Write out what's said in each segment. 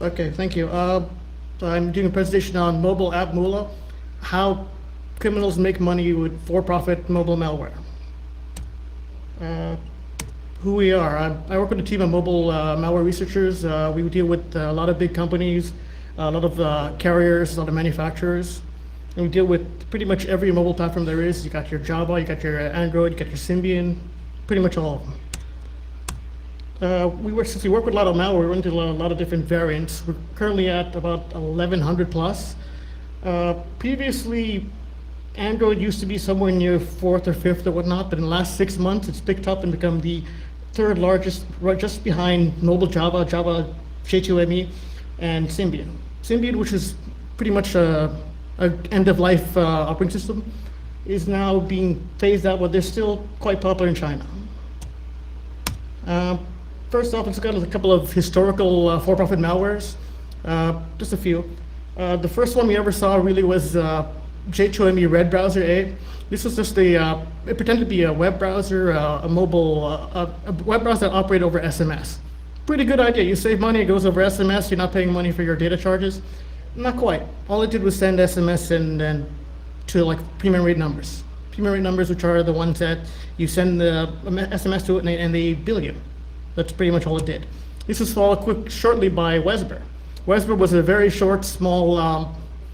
Okay, thank you. I'm doing a presentation on mobile app Moolah, how criminals make money with for-profit mobile malware. Uh, who we are. I work with a team of mobile malware researchers. We deal with a lot of big companies, a lot of carriers, a lot of manufacturers. And we deal with pretty much every mobile platform there is. You got your Java, you got your Android, you got your Symbian, pretty much all of them. Since we work with a lot of malware, we're into a lot of different variants. We're currently at about 1,100 plus. Previously, Android used to be somewhere near fourth or fifth or whatnot, but in the last 6 months, it's picked up and become the third largest, right just behind mobile Java, Java J2ME, and Symbian. Symbian, which is pretty much a end-of-life operating system, is now being phased out, but they're still quite popular in China. First off, let's look at a couple of historical for-profit malwares, just a few. The first one we ever saw really was J2ME Red Browser A. This was just it pretended to be a web browser, a web browser that operated over SMS. Pretty good idea. You save money, it goes over SMS, you're not paying money for your data charges. Not quite. All it did was send SMS and to like premium rate numbers. Premium rate numbers, which are the ones that you send the SMS to it and they bill you. That's pretty much all it did. This was followed shortly by Wesber. Wesber was a very short, small,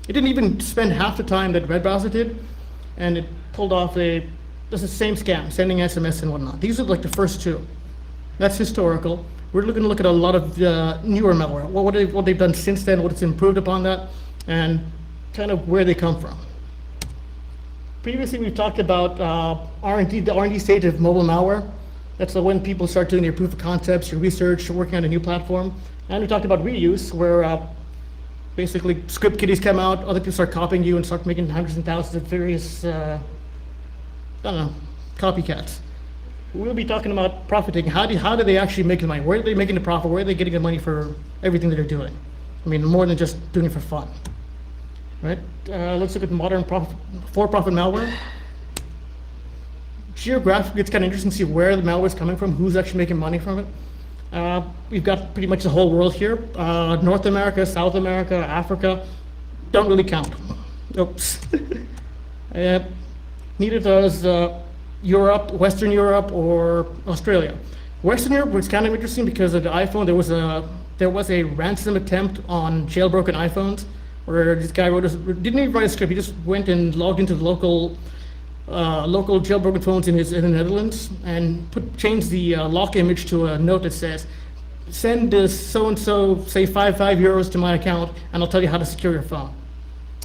it didn't even spend half the time that Red Browser did, and it pulled off just the same scam, sending SMS and whatnot. These are like the first two. That's historical. We're going to look at a lot of newer malware, what they've done since then, what it's improved upon that, and kind of where they come from. Previously, we've talked about the R&D stage of mobile malware. That's when people start doing their proof of concepts, your research, working on a new platform. And we talked about reuse, where basically script kiddies come out, other people start copying you and start making hundreds and thousands of various, copycats. We'll be talking about profiting. How do they actually make the money? Where are they making the profit? Where are they getting the money for everything that they're doing? I mean, more than just doing it for fun, right? Let's look at modern for-profit malware. Geographically, it's kind of interesting to see where the malware is coming from, who's actually making money from it. We've got pretty much the whole world here. North America, South America, Africa, don't really count. Oops. Neither does Europe, Western Europe, or Australia. Western Europe was kind of interesting because of the iPhone. There was a ransom attempt on jailbroken iPhones, where this guy didn't even write a script. He just went and logged into the local jailbroken phones in the Netherlands and changed the lock image to a note that says, send this so-and-so, say €5 to my account, and I'll tell you how to secure your phone.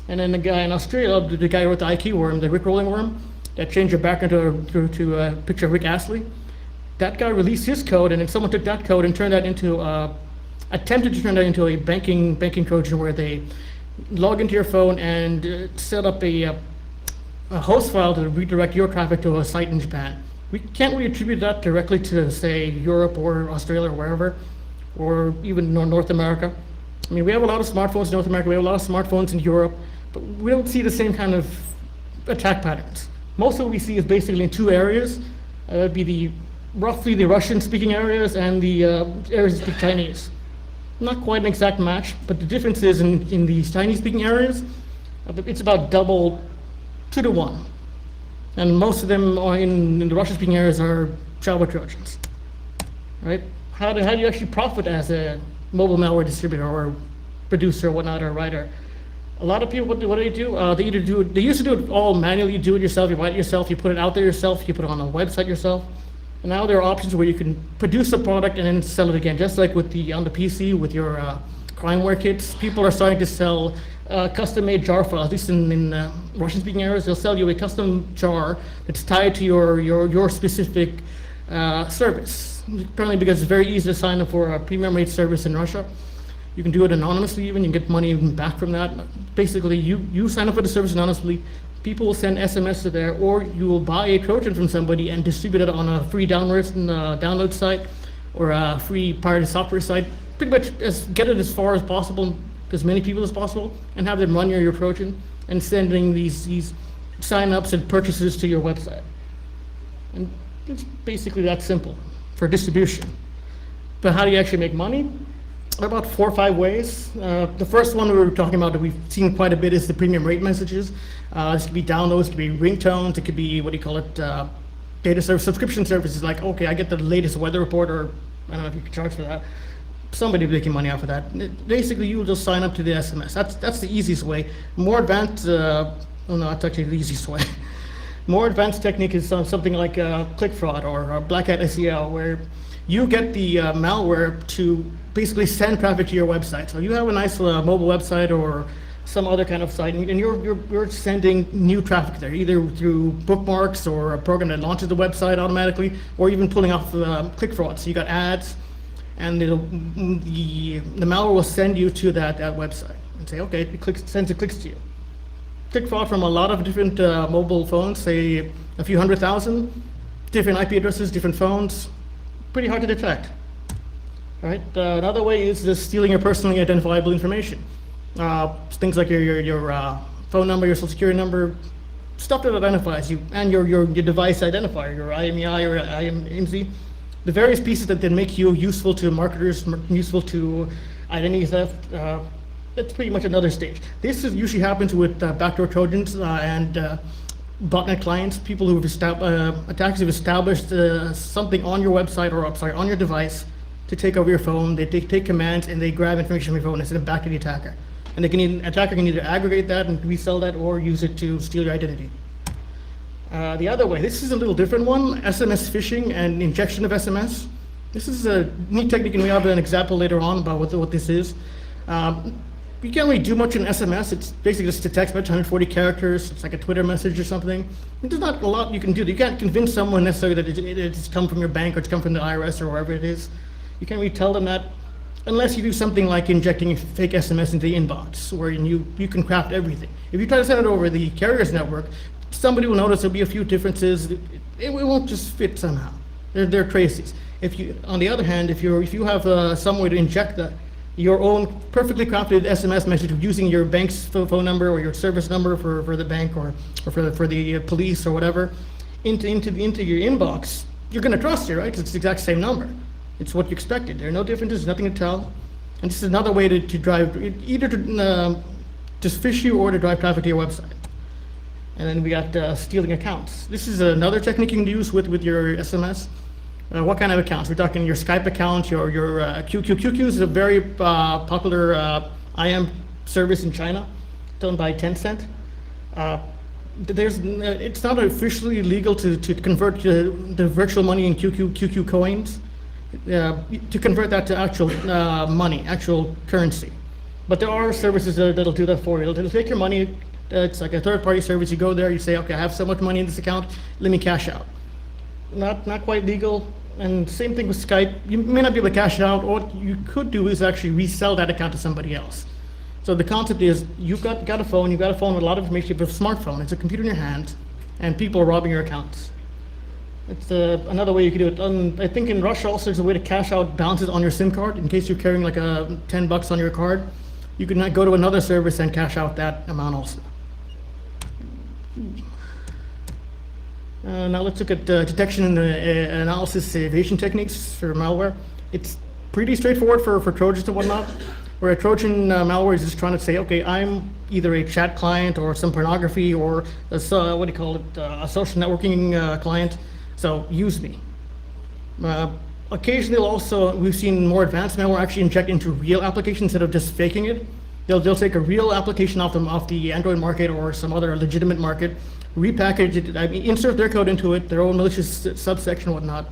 And then the guy in Australia, the guy who wrote the IQ worm, the Rick rolling worm, that changed your background to a picture of Rick Astley. That guy released his code, and then someone took that code and attempted to turn that into a banking Trojan, where they log into your phone and set up a host file to redirect your traffic to a site in Japan. We can't really attribute that directly to, say, Europe or Australia or wherever, or even North America. I mean, we have a lot of smartphones in North America, we have a lot of smartphones in Europe, but we don't see the same kind of attack patterns. Most of what we see is basically in two areas. That'd be roughly the Russian-speaking areas and the areas that speak Chinese. Not quite an exact match, but the difference is in these Chinese-speaking areas, it's about double 2 to 1. And most of them are in the Russian-speaking areas are Java Trojans, right? How do you actually profit as a mobile malware distributor or producer or whatnot, or writer? A lot of people, what do they do? They used to do it all manually. You do it yourself, you write it yourself, you put it out there yourself, you put it on a website yourself. And now there are options where you can produce a product and then sell it again, just like on the PC with your crimeware kits. People are starting to sell custom-made jar files. At least in Russian-speaking areas, they'll sell you a custom jar that's tied to your specific service. Apparently, because it's very easy to sign up for a premium rate service in Russia. You can do it anonymously even. You can get money back from that. Basically, you sign up for the service anonymously. People will send SMS to there, or you will buy a Trojan from somebody and distribute it on a free download site or a free pirated software site. Pretty much get it as far as possible, as many people as possible, and have them run your Trojan and sending these sign-ups and purchases to your website. And it's basically that simple for distribution. But how do you actually make money? About 4 or 5 ways. The first one we were talking about that we've seen quite a bit is the premium rate messages. This could be downloads, it could be ringtones, it could be, what do you call it, data service, subscription services like, okay, I get the latest weather report, or I don't know if you can charge for that. Somebody making money off of that. Basically, you'll just sign up to the SMS. That's the easiest way. More advanced, oh no, that's actually the easiest way. More advanced technique is something like click fraud or black hat SEO, where you get the malware to basically send traffic to your website. So you have a nice mobile website or some other kind of site, and you're sending new traffic there, either through bookmarks or a program that launches the website automatically, or even pulling off click fraud. So you got ads, and the malware will send you to that website and say, okay, it sends the clicks to you. Click fraud from a lot of different mobile phones, say a few 100,000, different IP addresses, different phones, pretty hard to detect. All right. Another way is just stealing your personally identifiable information. Things like your phone number, your social security number, stuff that identifies you, and your device identifier, your IMEI or IMZ, the various pieces that then make you useful to marketers, useful to identity theft. That's pretty much another stage. This usually happens with backdoor Trojans and botnet clients, people who've attackers who've established something on your website or on your device to take over your phone. They take commands and they grab information from your phone and send it back to the attacker. And attacker can either aggregate that and resell that or use it to steal your identity. The other way, this is a little different one, SMS phishing and injection of SMS. This is a neat technique, and we have an example later on about what this is. You can't really do much in SMS. It's basically just a text message, 140 characters. It's like a Twitter message or something. There's not a lot you can do. You can't convince someone necessarily that it's come from your bank or it's come from the IRS or wherever it is. You can't really tell them that unless you do something like injecting fake SMS into the inbox, where you can craft everything. If you try to send it over the carrier's network, somebody will notice there'll be a few differences. It won't just fit somehow. They're traces. On the other hand, if you have some way to inject your own perfectly crafted SMS message using your bank's phone number or your service number for the bank or for the police or whatever into your inbox, you're going to trust it, right? It's the exact same number. It's what you expected. There are no differences, nothing to tell. And this is another way to drive, either to just phish you or to drive traffic to your website. And then we got stealing accounts. This is another technique you can use with your SMS. What kind of accounts? We're talking your Skype account, your QQ. QQ is a very popular IM service in China, done by Tencent. It's not officially legal to convert the virtual money in QQ coins, to convert that to actual money, actual currency. But there are services that'll do that for you. It'll take your money. It's like a third-party service. You go there, you say, okay, I have so much money in this account, let me cash out. Not quite legal. And same thing with Skype. You may not be able to cash it out. What you could do is actually resell that account to somebody else. So the concept is you've got a phone with a lot of information. You have a smartphone. It's a computer in your hand, and people are robbing your accounts. It's another way you could do it. I think in Russia also there's a way to cash out balances on your SIM card in case you're carrying like $10 on your card. You can go to another service and cash out that amount also. Now let's look at detection and analysis evasion techniques for malware. It's pretty straightforward for Trojans and whatnot, where a Trojan malware is just trying to say, okay, I'm either a chat client or some pornography or a social networking client, so use me. Occasionally also, we've seen more advanced malware actually inject into real applications instead of just faking it. They'll take a real application off the Android market or some other legitimate market, repackage it, insert their code into it, their own malicious subsection and whatnot,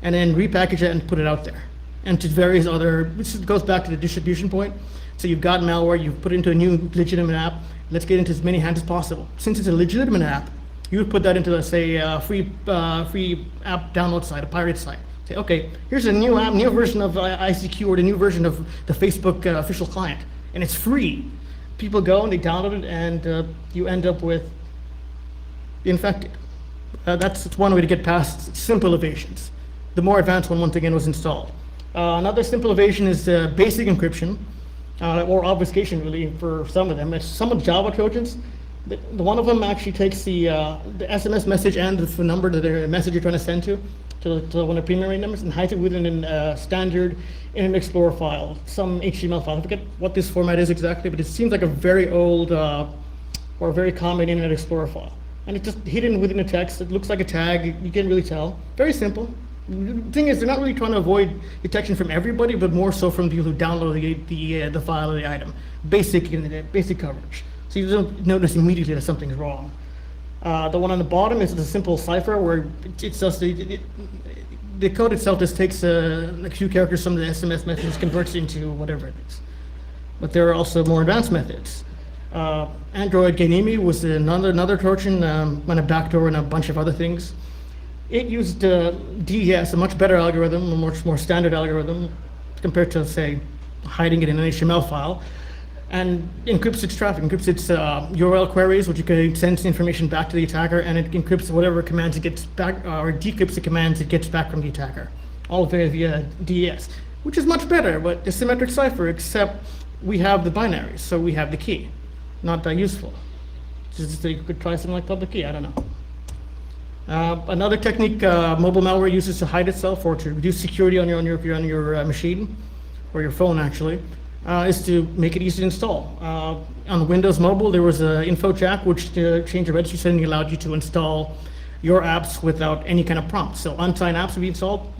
and then repackage it and put it out there. And to various other, this goes back to the distribution point. So you've got malware, you've put it into a new legitimate app, let's get into as many hands as possible. Since it's a legitimate app, you would put that into, let's say, a free app download site, a pirate site. Say, okay, here's a new app, new version of ICQ or the new version of the Facebook official client, and it's free. People go and they download it, and you end up with infected. That's one way to get past simple evasions. The more advanced one, once again, was installed. Another simple evasion is basic encryption, or obfuscation, really, for some of them. It's some of Java Trojans. The one of them actually takes the SMS message and the number that the message you're trying to send to to one of the premium rate numbers and hides it within a standard Internet Explorer file, some HTML file. I forget what this format is exactly, but it seems like a very old or a very common Internet Explorer file. And it's just hidden within the text. It looks like a tag. You can't really tell. Very simple. The thing is, they're not really trying to avoid detection from everybody, but more so from people who download the file or the item. Basic coverage. So you don't notice immediately that something's wrong. The one on the bottom is a simple cipher where it's just the code itself just takes a few characters from the SMS message, converts it into whatever it is. But there are also more advanced methods. Android Ganimi was another Trojan, and a backdoor and a bunch of other things. It used DES, a much better algorithm, a much more standard algorithm compared to, say, hiding it in an HTML file, and encrypts its traffic, encrypts its URL queries, which you can send information back to the attacker, and it encrypts whatever commands it gets back, or decrypts the commands it gets back from the attacker, all via DES, which is much better, but a symmetric cipher, except we have the binaries, so we have the key. Not that useful. Just you could try something like public key, I don't know. Another technique mobile malware uses to hide itself or to reduce security on your machine, or your phone actually, is to make it easy to install. On Windows Mobile, there was an info jack which to change the registry setting allowed you to install your apps without any kind of prompt. So unsigned apps would be installed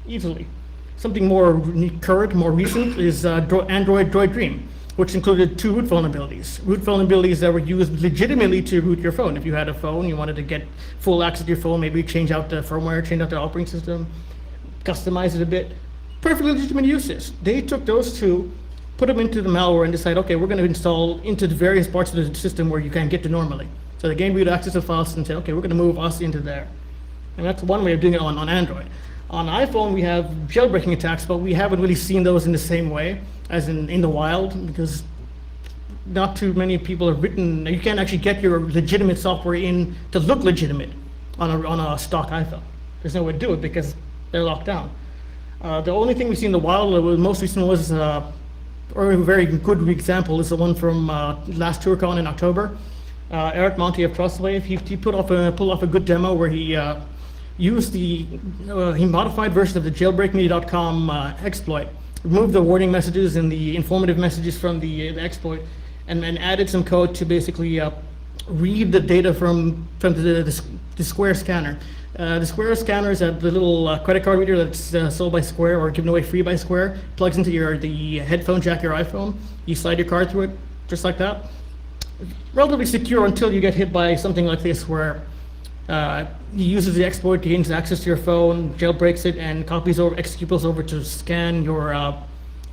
easily. Something more current, more recent is Android Droid Dream, which included 2 root vulnerabilities. Root vulnerabilities that were used legitimately to root your phone. If you had a phone, you wanted to get full access to your phone, maybe change out the firmware, change out the operating system, customize it a bit. Perfectly legitimate uses. They took those 2, put them into the malware and decide, okay, we're going to install into the various parts of the system where you can't get to normally. So they gained root access to files and say, okay, we're going to move us into there. And that's one way of doing it on Android. On iPhone, we have jailbreaking attacks, but we haven't really seen those in the same way as in the wild, because not too many people have written, you can't actually get your legitimate software in to look legitimate on a stock iPhone. There's no way to do it because they're locked down. The only thing we see in the wild, the most recent was, or a very good example, is the one from last TourCon in October. Eric Monti of TrustWave, he pulled off a good demo where he used he modified version of the jailbreakme.com exploit, removed the warning messages and the informative messages from the exploit, and then added some code to basically read the data from the Square scanner. The Square scanner is the little credit card reader that's sold by Square or given away free by Square. Plugs into the headphone jack of your iPhone. You slide your card through it, just like that. Relatively secure until you get hit by something like this, where he uses the exploit, gains access to your phone, jailbreaks it, and copies over executables over to scan your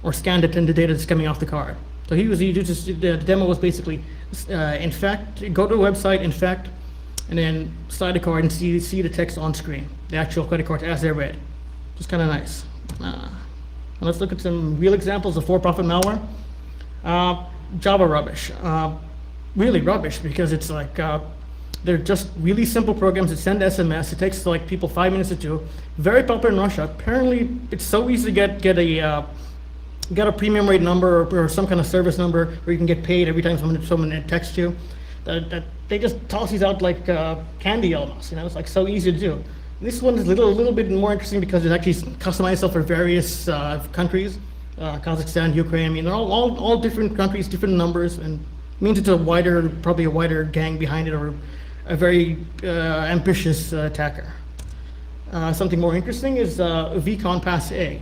or scan the data that's coming off the card. So the demo was basically infect, go to a website, infect, and then slide the card and see the text on screen, the actual credit card as they're read. Just kind of nice. Let's look at some real examples of for-profit malware. Java rubbish. Really rubbish, because it's like they're just really simple programs that send SMS. It takes like people 5 minutes to do. Very popular in Russia. Apparently, it's so easy to get a premium rate number or some kind of service number where you can get paid every time someone texts you. That they just toss these out like candy almost. It's like so easy to do. This one is a little bit more interesting because it's actually customized for various countries, Kazakhstan, Ukraine. I mean, they're all different countries, different numbers, and means it's probably a wider gang behind it, or a very ambitious attacker. Something more interesting is vCon Pass A.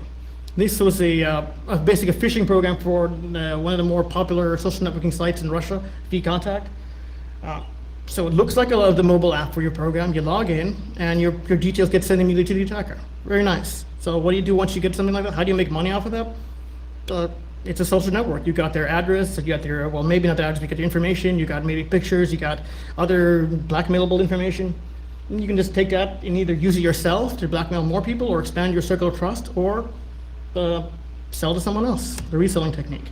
This was basically a phishing program for one of the more popular social networking sites in Russia, vContact. So it looks like the mobile app for your program. You log in, and your details get sent immediately to the attacker. Very nice. So what do you do once you get something like that? How do you make money off of that? It's a social network. You got their address, you got their, well, maybe not the address, you got the information, you got maybe pictures, you got other blackmailable information. And you can just take that and either use it yourself to blackmail more people, or expand your circle of trust, or sell to someone else, the reselling technique.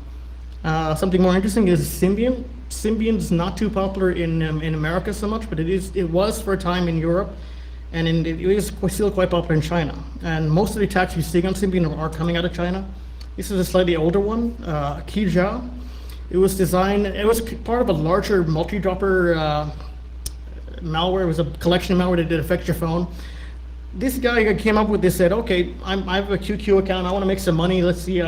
Something more interesting is Symbian. Symbian is not too popular in America so much, but it was for a time in Europe, and it is still quite popular in China. And most of the attacks you're seeing on Symbian are coming out of China. This is a slightly older one, Kijia. It was part of a larger multi-dropper malware. It was a collection of malware that affects your phone. This guy came up with this, said, okay, I have a QQ account, I want to make some money, let's see,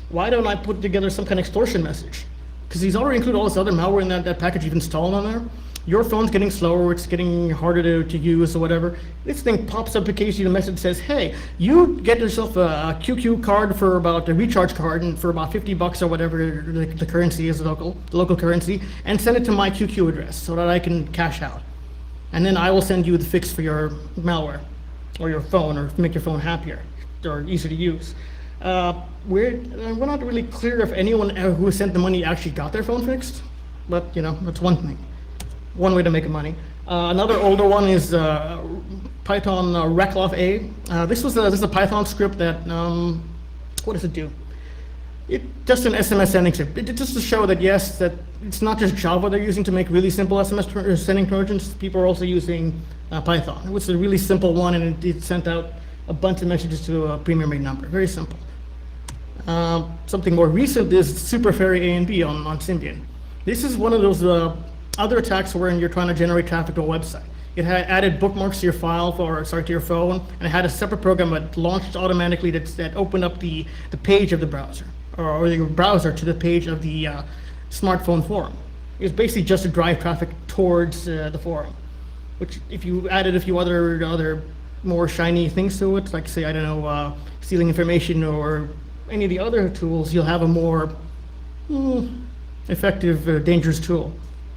why don't I put together some kind of extortion message? Because he's already included all this other malware in that package you've installed on there. Your phone's getting slower, it's getting harder to use or whatever. This thing pops up occasionally, the message says, hey, you get yourself a QQ card for about a recharge card and for about $50 or whatever the currency is, the local currency, and send it to my QQ address so that I can cash out. And then I will send you the fix for your malware or your phone, or make your phone happier or easier to use. We're not really clear if anyone who sent the money actually got their phone fixed, but that's one thing. One way to make money. Another older one is Python reclof A. This is a Python script that, what does it do? It's just an SMS sending script. Just to show that, yes, that it's not just Java they're using to make really simple SMS sending Trojans. People are also using Python. It was a really simple one, and it sent out a bunch of messages to a premium rate number. Very simple. Something more recent is Super Fairy A and B on Symbian. This is one of those other attacks wherein you're trying to generate traffic to a website. It had added bookmarks to your file, to your phone, and it had a separate program that launched automatically that opened up the page of the browser, or your browser to the page of the smartphone forum. It was basically just to drive traffic towards the forum, which if you added a few other more shiny things to it, like say, I don't know, stealing information or any of the other tools, you'll have a more effective, dangerous tool.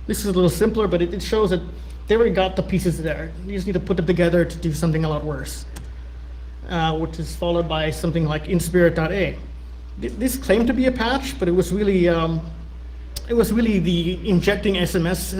This is a little simpler, but it shows that they already got the pieces there. You just need to put them together to do something a lot worse, which is followed by something like inspirit.a. This claimed to be a patch, but it was really the injecting SMS,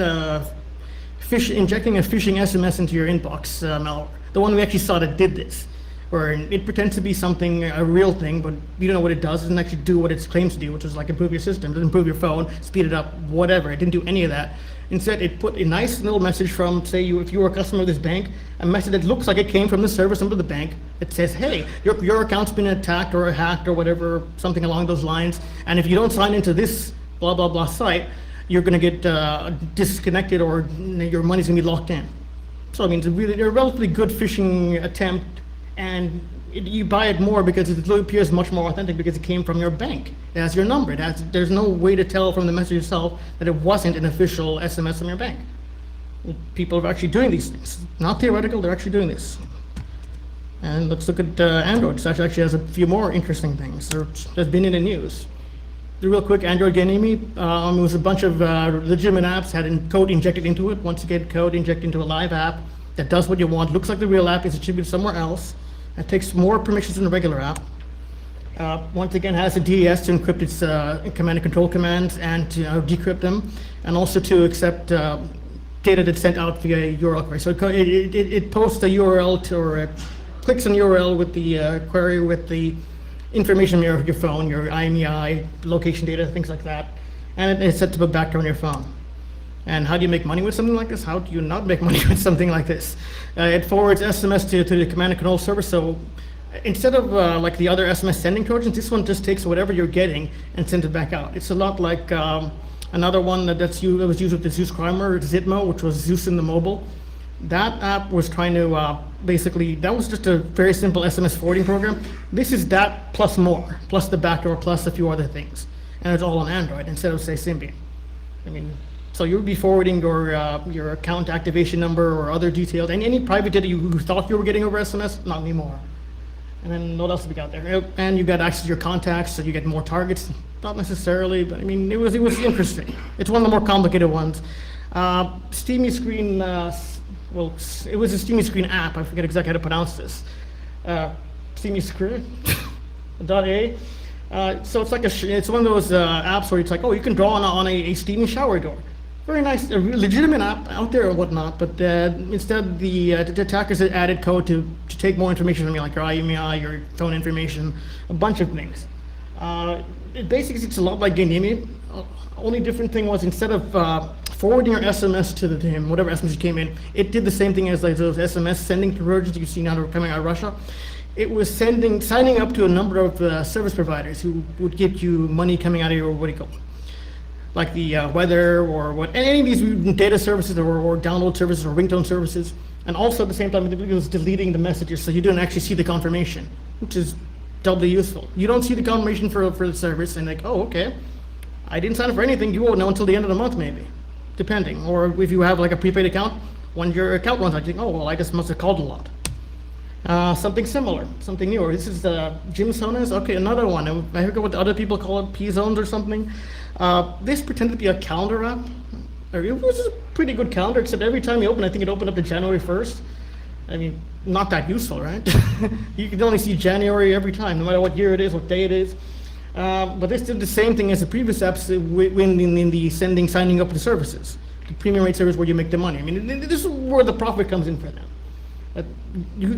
injecting a phishing SMS into your inbox malware. The one we actually saw that did this, where it pretends to be something, a real thing, but you don't know what it does. It doesn't actually do what it claims to do, which is like improve your system, doesn't improve your phone, speed it up, whatever. It didn't do any of that. Instead, it put a nice little message from, say, if you were a customer of this bank, a message that looks like it came from the service under the bank. It says, hey, your account's been attacked or hacked or whatever, something along those lines. And if you don't sign into this blah, blah, blah site, you're going to get disconnected, or your money's going to be locked in. So, I mean, it's a relatively good phishing attempt. And you buy it more because it appears much more authentic because it came from your bank. It has your number. There's no way to tell from the message itself that it wasn't an official SMS from your bank. People are actually doing these things. Not theoretical, they're actually doing this. And let's look at Android. It actually has a few more interesting things that's been in the news. Real quick, Android Ganemi, it was a bunch of legitimate apps, had code injected into it. Once you get code injected into a live app that does what you want, looks like the real app, is attributed somewhere else. It takes more permissions than a regular app. Once again, has a DES to encrypt its command and control commands and to decrypt them, and also to accept data that's sent out via URL query. So it posts a URL or clicks an URL with the query with the information of your phone, your IMEI, location data, things like that, and it's set to put back on your phone. And how do you make money with something like this? How do you not make money with something like this? It forwards SMS to the command and control server. So instead of like the other SMS sending Trojans, this one just takes whatever you're getting and sends it back out. It's a lot like another one that was used with the Zeus Crimer, Zitmo, which was Zeus in the mobile. That app was trying to basically, that was just a very simple SMS forwarding program. This is that plus more, plus the backdoor, plus a few other things. And it's all on Android instead of, say, Symbian. I mean, so you would be forwarding your account activation number or other details, and any private data you thought you were getting over SMS, not anymore. And then what else have we got there? And you got access to your contacts, so you get more targets. Not necessarily, but I mean, it was interesting. It's one of the more complicated ones. Steamy Screen, well, it was a Steamy Screen app. I forget exactly how to pronounce this. Steamy Screen, .a. So it's like it's one of those apps where it's like, oh, you can draw on a steaming shower door. Very nice, a legitimate app out there or whatnot, but instead the attackers had added code to take more information from you, like your IMEI, your phone information, a bunch of things. Basically, it's a lot like Ganemi. Only different thing was, instead of forwarding your SMS to him, whatever SMS came in, it did the same thing as like those SMS sending conversions you see now that are coming out of Russia. It was signing up to a number of service providers who would get you money coming out of your, what do you call it? like the weather or any of these data services or download services or ringtone services. And also at the same time, it was deleting the messages, so you didn't actually see the confirmation, which is doubly useful. You don't see the confirmation for the service, and like, oh, okay, I didn't sign up for anything. You won't know until the end of the month, maybe, depending. Or if you have like a prepaid account, when your account runs out, you think, oh, well, I just must have called a lot. Something similar, something newer. This is Jim Sonas. Okay, another one. I forget what other people call it, P-zones or something. This pretended to be a calendar app. It was a pretty good calendar, except every time you open, I think it opened up to January 1st. I mean, not that useful, right? You can only see January every time, no matter what year it is, what day it is. But this did the same thing as the previous apps when in the signing up the services, the premium rate service where you make the money. I mean, this is where the profit comes in for them.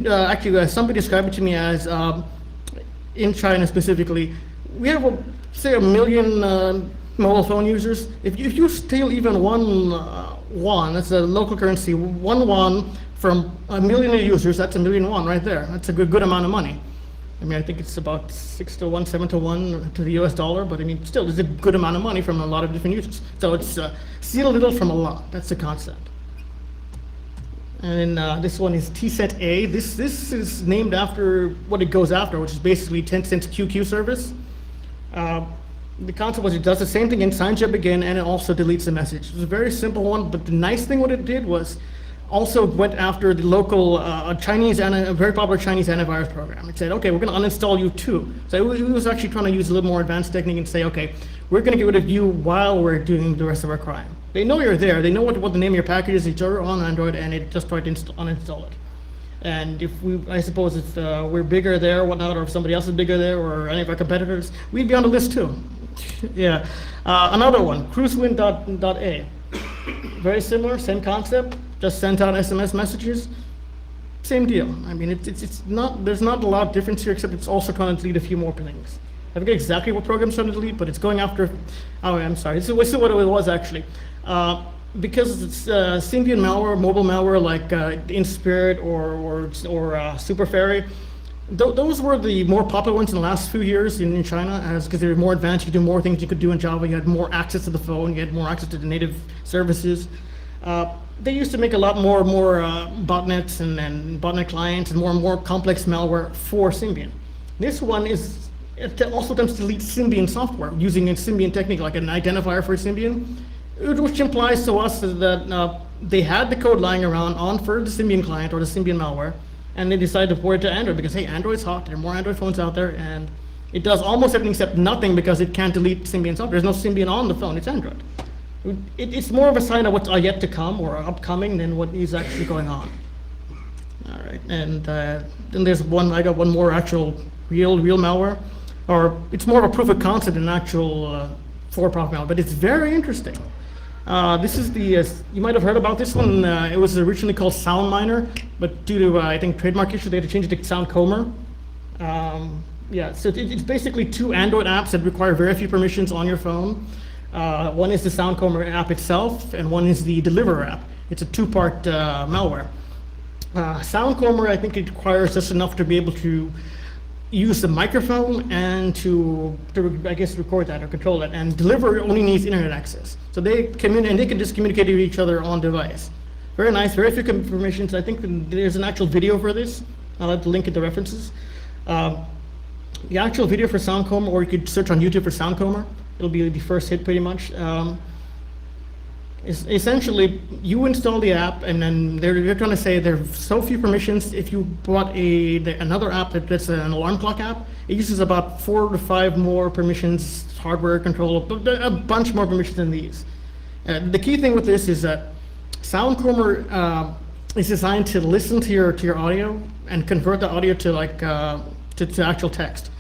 Actually, somebody described it to me as, in China specifically, we have, say, 1 million mobile phone users. If you steal even one won, that's a local currency, 1 won from 1 million users, that's 1 million won right there. That's a good amount of money. I mean, I think it's about 6 to 1, 7 to 1 to the US dollar, but I mean, still, it's a good amount of money from a lot of different users. So it's steal a little from a lot. That's the concept. And then this one is T-Set A. This is named after what it goes after, which is basically Tencent's QQ service. The concept was it does the same thing and signs you up again, and it also deletes the message. It was a very simple one, but the nice thing what it did was also went after the local Chinese and a very popular Chinese antivirus program. It said, okay, we're going to uninstall you too. So it was actually trying to use a little more advanced technique and say, okay, we're going to get rid of you while we're doing the rest of our crime. They know you're there. They know what the name of your package is. It's on Android, and it just tried to uninstall it. And if I suppose if we're bigger there, whatnot, or if somebody else is bigger there, or any of our competitors, we'd be on the list too. Yeah. Another one, cruisewin.a. Very similar, same concept. Just sent out SMS messages. Same deal. I mean, it's not. There's not a lot of difference here, except it's also trying to delete a few more things. I forget exactly what program's trying to delete, but it's going after. Oh, I'm sorry. This is what it was actually. Because it's Symbian malware, mobile malware like InSpirit or Super Fairy. Those were the more popular ones in the last few years in China, because they were more advanced. You could do more things you could do in Java. You had more access to the phone. You had more access to the native services. They used to make a lot more botnets and botnet clients and more complex malware for Symbian. This one it also attempts to delete Symbian software using a Symbian technique like an identifier for Symbian, which implies to us that they had the code lying around for the Symbian client or the Symbian malware, and they decided to port it to Android because, hey, Android's hot. There are more Android phones out there, and it does almost everything except nothing because it can't delete Symbian software. There's no Symbian on the phone. It's Android. It's more of a sign of what's yet to come or upcoming than what is actually going on. All right, and then there's one. I got one more actual real malware, or it's more of a proof of concept than actual for-profit malware, but it's very interesting. This is you might have heard about this one. It was originally called SoundMiner, but due to, I think, trademark issue, they had to change it to SoundComber. Yeah, so it's basically 2 Android apps that require very few permissions on your phone. One is the SoundComber app itself, and one is the Deliver app. It's a 2-part malware. SoundComber, I think it requires just enough to be able to use the microphone and to I guess record that or control it, and Deliver only needs internet access. So they can just communicate with each other on device. Very nice, very few permissions. I think there's an actual video for this. I'll have to link it to references. The actual video for SoundComber, or you could search on YouTube for SoundComber. It'll be the first hit pretty much. Essentially, you install the app, and then they're trying to say there's so few permissions. If you bought another app that's an alarm clock app, it uses about 4 to 5 more permissions, hardware control, a bunch more permissions than these. The key thing with this is that SoundComber is designed to listen to your audio and convert the audio to actual text.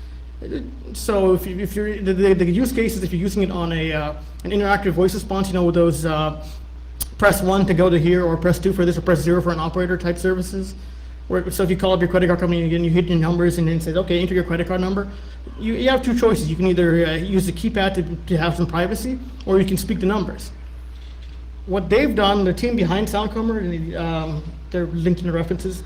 So if you're the use case is if you're using it on an interactive voice response, with those press 1 to go to here, or press 2 for this, or press 0 for an operator type services. So if you call up your credit card company again, you hit your numbers and then says, okay, enter your credit card number. You have 2 choices. You can either use the keypad to have some privacy, or you can speak the numbers. What they've done, the team behind SoundComber, they're linked in the references.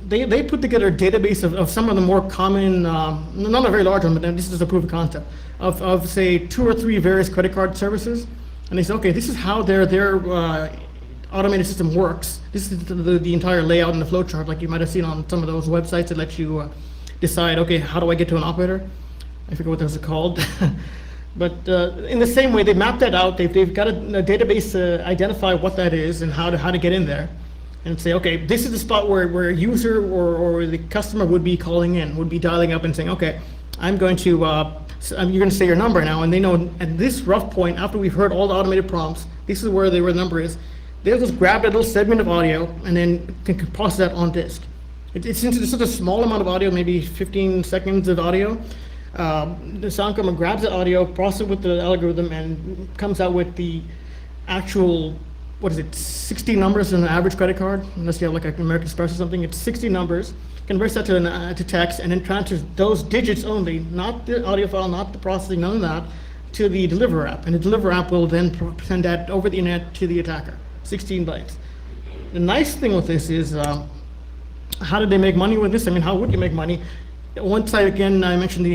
they put together a database of some of the more common, not a very large one, but this is a proof of concept, of say 2 or 3 various credit card services. And they say, okay, this is how their automated system works. This is the entire layout and the flow chart, like you might have seen on some of those websites that let you decide, okay, how do I get to an operator? I forget what those are called. But in the same way, they map that out. They've got a database to identify what that is and how to get in there. And say, okay, this is the spot where a user or the customer would be calling in, would be dialing up and saying, okay, I'm going to, you're going to say your number now, and they know at this rough point, after we've heard all the automated prompts, this is where the number is. They'll just grab that little segment of audio and then can process that on disk. It's such a small amount of audio, maybe 15 seconds of audio. The sound camera grabs the audio, processes it with the algorithm, and comes out with the actual, 60 numbers in an average credit card, unless you have like an American Express or something. It's 60 numbers, converts that to text, and then transfers those digits only, not the audio file, not the processing, none of that, to the deliver app. And the deliver app will then send that over the internet to the attacker, 16 bytes. The nice thing with this is, how did they make money with this? I mean, how would you make money? Once I mentioned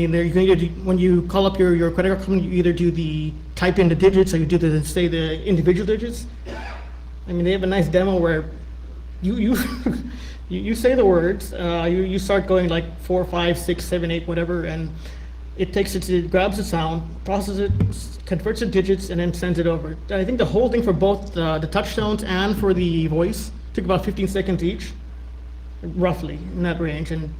when you call up your credit card company, you either do type in the digits, or you do the individual digits. I mean, they have a nice demo where you say the words, you start going like 4, 5, 6, 7, 8, whatever, and it grabs the sound, processes it, converts it to digits, and then sends it over. I think the whole thing for both the touch tones and for the voice took about 15 seconds each, roughly in that range. And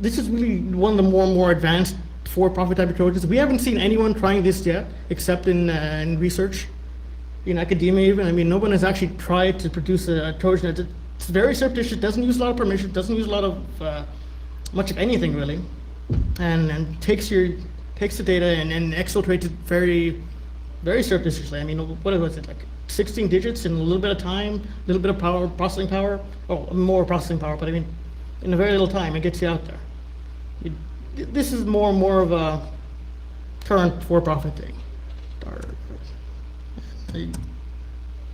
this is really one of the more advanced for-profit type of Trojans. We haven't seen anyone trying this yet, except in research, in academia even. I mean, no one has actually tried to produce a Trojan. It's very surreptitious, doesn't use a lot of permission, doesn't use a lot of, much of anything really, and takes the data and exfiltrates it very, very surreptitiously. I mean, what was it, like 16 digits in a little bit of time, a little bit of power, processing power, more processing power, but I mean, in a very little time, it gets you out there. This is more and more of a current for-profit thing.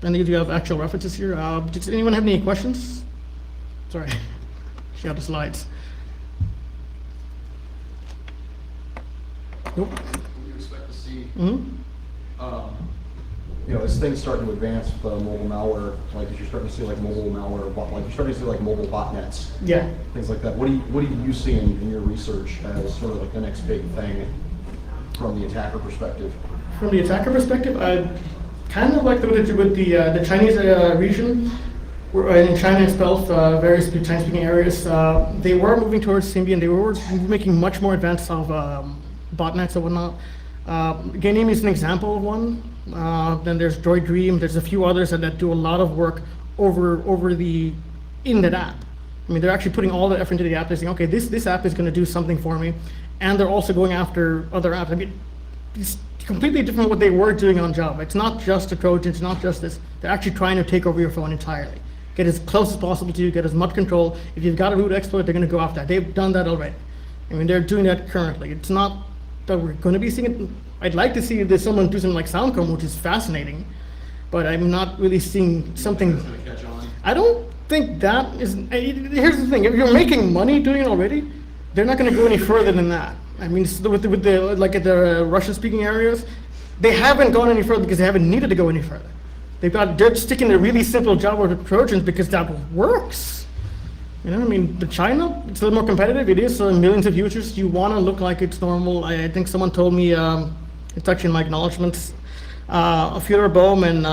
Any of you have actual references here? Does anyone have any questions? Sorry, share the slides. Nope. What do you expect to see? As things start to advance with mobile malware, like as you're starting to see like mobile malware, like you're starting to see like mobile botnets, yeah, things like that. What do you see in your research as sort of like the next big thing from the attacker perspective? From the attacker perspective, I kind of like what they did with the Chinese region, where in China itself, various Chinese-speaking areas, they were moving towards Symbian. They were making much more advanced of botnets and whatnot. Ganeme is an example of one. Then there's Droid Dream. There's a few others that do a lot of work in that app. I mean, they're actually putting all the effort into the app. They're saying, okay, this app is going to do something for me, and they're also going after other apps. I mean, it's completely different what they were doing on Java. It's not just a Trojan. It's not just this. They're actually trying to take over your phone entirely, get as close as possible to you, get as much control. If you've got a root exploit, they're going to go after that. They've done that already. I mean, they're doing that currently. It's not that we're going to be seeing it. I'd like to see there's someone do something like Soundcomb, which is fascinating, but I'm not really seeing something. I don't think that is. Here's the thing: if you're making money doing it already, they're not going to go any further than that. I mean, with the like at the Russian-speaking areas, they haven't gone any further because they haven't needed to go any further. They're sticking to really simple Java Trojans because that works. You know, I mean, the China, it's a little more competitive. It is millions of users. You want to look like it's normal. I think someone told me, it's actually in my acknowledgements, Fyodor Bohm, and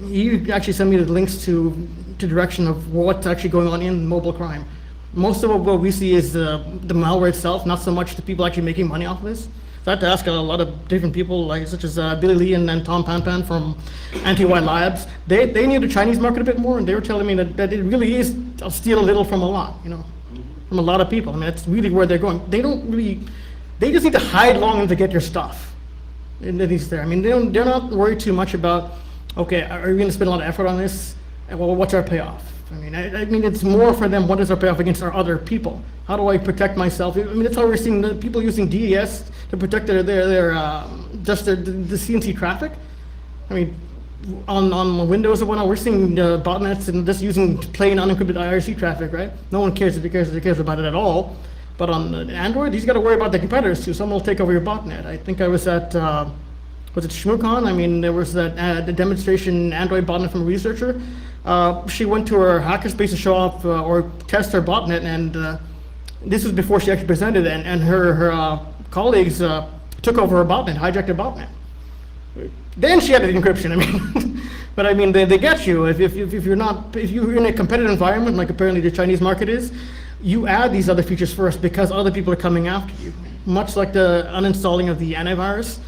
he actually sent me the links to direction of what's actually going on in mobile crime. Most of what we see is the malware itself, not so much the people actually making money off this. So I had to ask a lot of different people, like such as Billy Lee and Tom Panpan from Anti-White Labs. They knew the Chinese market a bit more, and they were telling me that it really is steal a little from a lot, you know, from a lot of people. I mean, that's really where they're going. They just need to hide long enough to get your stuff. And then he's there. I mean, they're not worried too much about, okay, are we going to spend a lot of effort on this? Well, what's our payoff? I mean, it's more for them, what is our payoff against our other people? How do I protect myself? I mean, that's how we're seeing the people using DES to protect the CNC traffic. I mean, on Windows and whatnot, we're seeing botnets and just using plain unencrypted IRC traffic, right? No one cares about it at all. But on Android, he's got to worry about the competitors too. Someone will take over your botnet. I think I was at, was it ShmooCon? I mean, there was that the demonstration Android botnet from a researcher. She went to her hackerspace to show off or test her botnet, and this was before she actually presented, and her colleagues took over her botnet, hijacked her botnet. Then she had the encryption. I mean, but I mean, they get you if you're in a competitive environment like apparently the Chinese market is. You add these other features first because other people are coming after you. Much like the uninstalling of the antivirus,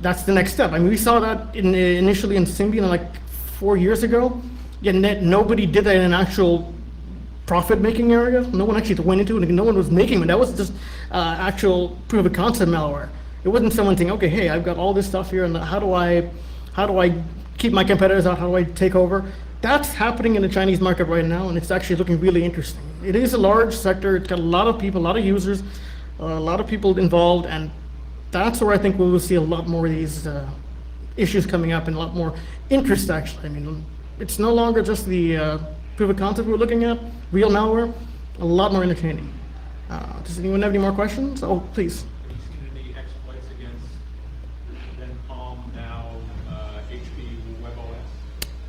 that's the next step. I mean, we saw that initially in Symbian like 4 years ago. Yet nobody did that in an actual profit-making area. No one actually went into it. No one was making it. That was just actual proof of concept malware. It wasn't someone saying, okay, hey, I've got all this stuff here, and how do I keep my competitors out? How do I take over? That's happening in the Chinese market right now, and it's actually looking really interesting. It is a large sector. It's got a lot of people, a lot of users, a lot of people involved, and that's where I think we will see a lot more of these issues coming up and a lot more interest, actually. I mean, it's no longer just the proof of concept we're looking at, real malware, a lot more entertaining. Does anyone have any more questions? Oh, please. Have you seen any exploits against then Palm, now HP,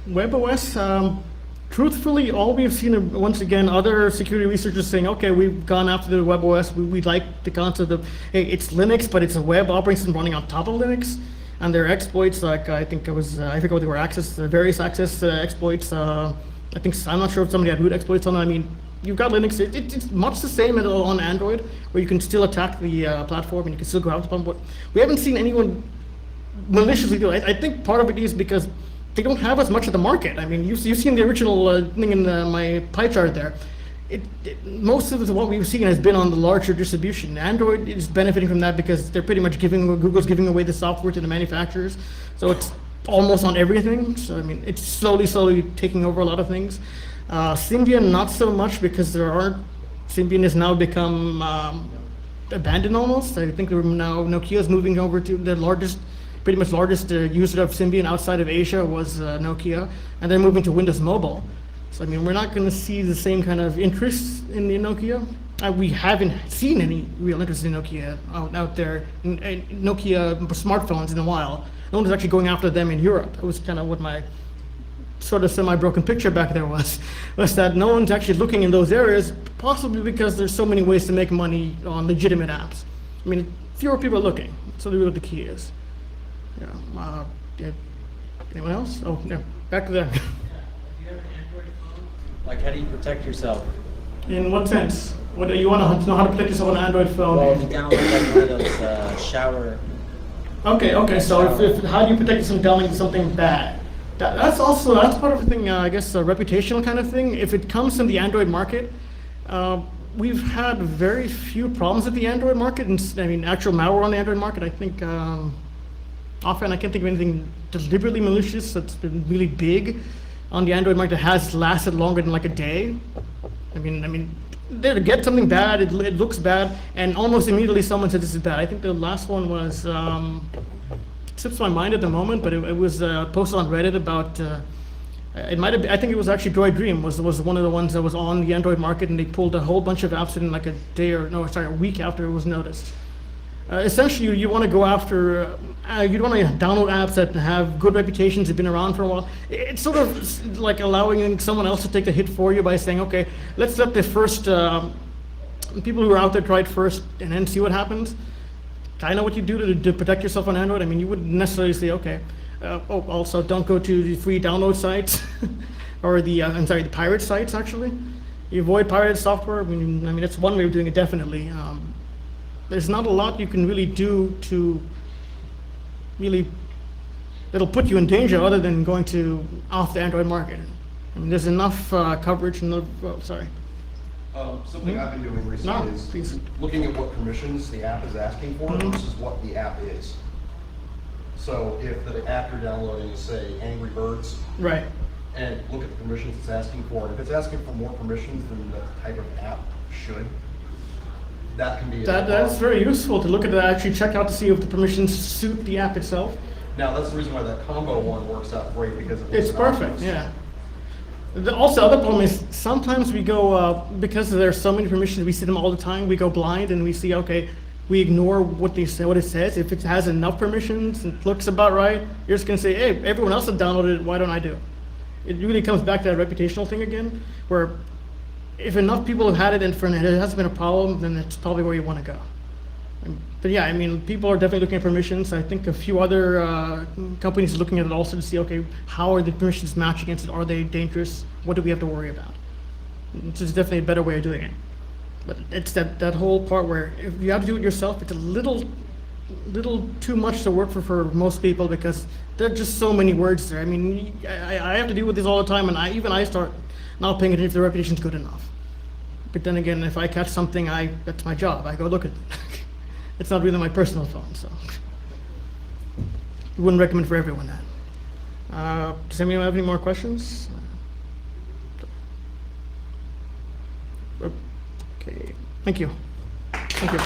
WebOS, truthfully, all we've seen are, once again, other security researchers saying, okay, we've gone after the WebOS. We like the concept of, hey, it's Linux, but it's a web operating system running on top of Linux. And there are exploits like, I think it was, I forget what they were, various access exploits. I'm not sure if somebody had root exploits on it. I mean, you've got Linux. It's much the same on Android, where you can still attack the platform and you can still go out upon what. We haven't seen anyone maliciously do it. I think part of it is because they don't have as much of the market. I mean, you've seen the original thing in my pie chart there. Most of what we've seen has been on the larger distribution. Android is benefiting from that because they're pretty much Google's giving away the software to the manufacturers. So it's almost on everything. So I mean, it's slowly taking over a lot of things. Symbian, not so much because Symbian has now become abandoned almost. I think now Nokia's moving over to the pretty much largest user of Symbian outside of Asia was Nokia, and they're moving to Windows Mobile. So I mean, we're not going to see the same kind of interest in the Nokia. We haven't seen any real interest in Nokia out there, in Nokia smartphones in a while. No one's actually going after them in Europe. That was kind of what my sort of semi-broken picture back there was that no one's actually looking in those areas, possibly because there's so many ways to make money on legitimate apps. I mean, fewer people are looking. That's really what the key is. Yeah. Anyone else? Oh, yeah. Back to there. Do you have an Android phone? Like, how do you protect yourself? In what sense? What do you want to know how to protect yourself on an Android phone? Well, if you download like one of those shower. Okay. So if how do you protect yourself from downloading something bad? That's part of the thing. I guess a reputational kind of thing. If it comes from the Android market, we've had very few problems with the Android market. And I mean, actual malware on the Android market. I think offhand, I can't think of anything deliberately malicious that's been really big on the Android market that has lasted longer than like a day. I mean, they get something bad, it looks bad, and almost immediately someone said this is bad. I think the last one was, it slips my mind at the moment, but it was posted on Reddit about, it might have, I think it was actually Droid Dream was one of the ones that was on the Android market, and they pulled a whole bunch of apps in like a week after it was noticed. Essentially, you want to go after, you want to download apps that have good reputations, have been around for a while. It's sort of like allowing someone else to take the hit for you by saying, okay, let's let the first, people who are out there try it first and then see what happens. I know what you do to protect yourself on Android. I mean, you wouldn't necessarily say, okay, also don't go to the free download sites or the pirate sites, actually. You avoid pirated software. I mean, it's one way of doing it, definitely. There's not a lot you can really do to that'll put you in danger other than going to off the Android market. I mean, there's enough coverage and sorry. Something I've been doing recently is looking at what permissions the app is asking for versus what the app is. So if the app you're downloading is, say, Angry Birds, right, and look at the permissions it's asking for, and if it's asking for more permissions than the type of app should, that can be that's very useful to look at that, actually check out to see if the permissions suit the app itself. Now, that's the reason why that combo one works out great, because It's perfect, yeah. Also, other problem is sometimes we go, because there's so many permissions, we see them all the time, we go blind and we see, okay, we ignore what they say, what it says. If it has enough permissions and looks about right, you're just gonna say, hey, everyone else has downloaded it, why don't I do it? It really comes back to that reputational thing again, where if enough people have had it and it hasn't been a problem, then it's probably where you wanna go. But yeah, I mean, people are definitely looking at permissions. I think a few other companies are looking at it also to see, okay, how are the permissions matched against it? Are they dangerous? What do we have to worry about? It's just definitely a better way of doing it. But it's that whole part where if you have to do it yourself, it's a little too much to work for most people, because there are just so many words there. I mean, I have to deal with this all the time, and I start not paying attention if the reputation's good enough. But then again, if I catch something, that's my job. I go look at it. It's not really my personal phone, so wouldn't recommend for everyone that. Does anyone have any more questions? Okay, thank you. Thank you.